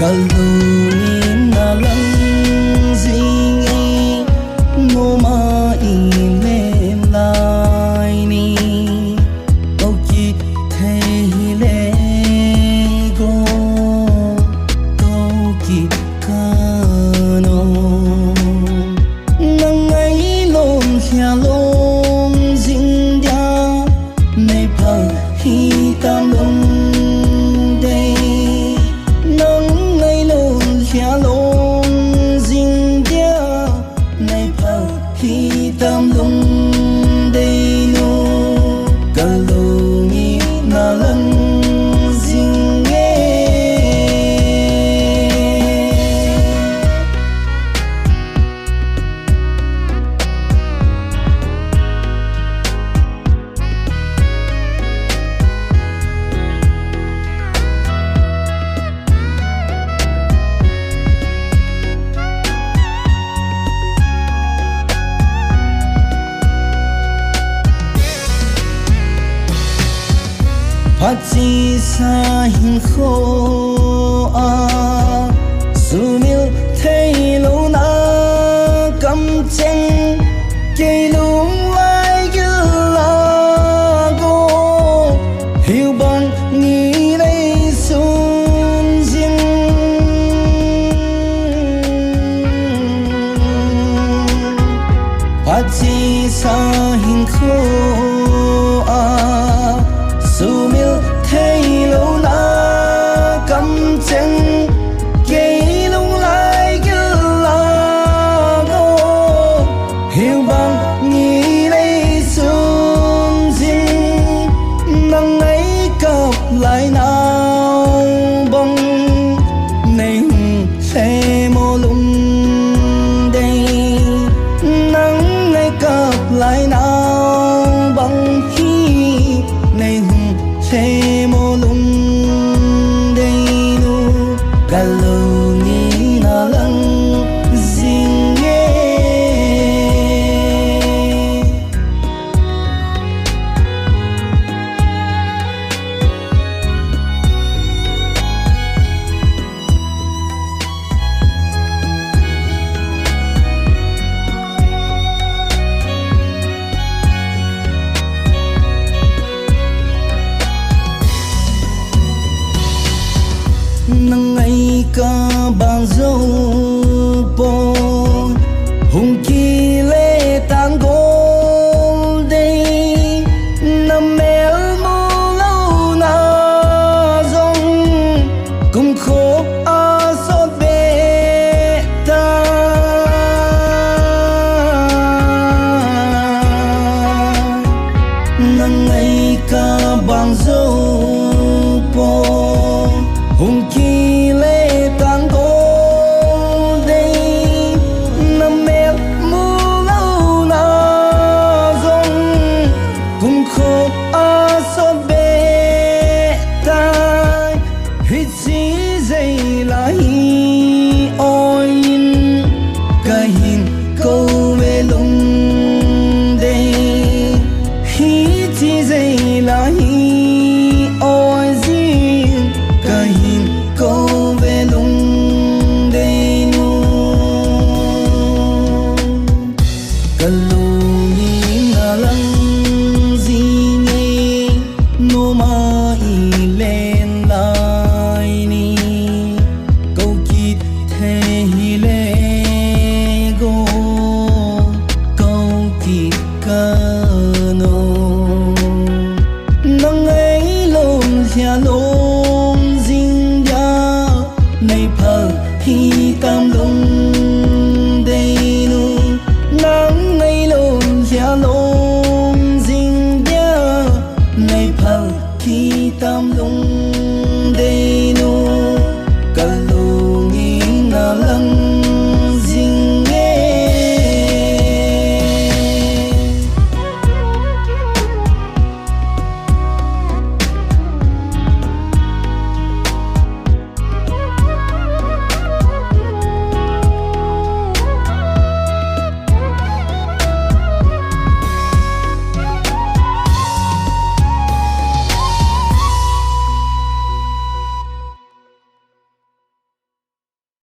na lang zing ai no ma i le lai ni tau ki thei le go tau ki ka no nang ai lom hia lom zing dia nei pa hi tam lom tâm lung đây nu kalungi na lang zing nghe phát chi sa hình khô dù miêu thấy lâu na cầm chân cây lung lai cứ là cô hiểu bằng nghĩ đây xuân riêng phát chi sa hình khô dù miêu thấy lâu na cầm chân cây lung lai cứ là cô hiểu bằng nghĩ đây xuân riêng nắng ấy cặp lại nào bông này sẽ mô lung đây nắng ấy cặp lại nào bằng khi này thế mô lung đây nu kalungi na lang zing nghe nắng ngày ca bằng dâu po hùng kỳ lệ tang gol đây nằm mèo mô lâu na rong cùng khóc a sốt bê ta nắng ngày ca bằng dâu po hùng kỳ lệ tang gol đây nằm mèo mô lâu na rong cùng khóc a sốt bê ta hít xí dây là hi oi in cả hin câu về lung đây hít xí dây là hi oi zin cả hin câu về lung đây nu kalungi na lang zing nghe no ma i lên lai ni câu kít thei le go câu kít ca no nắng ấy lom hia lom zing ya nei pa hi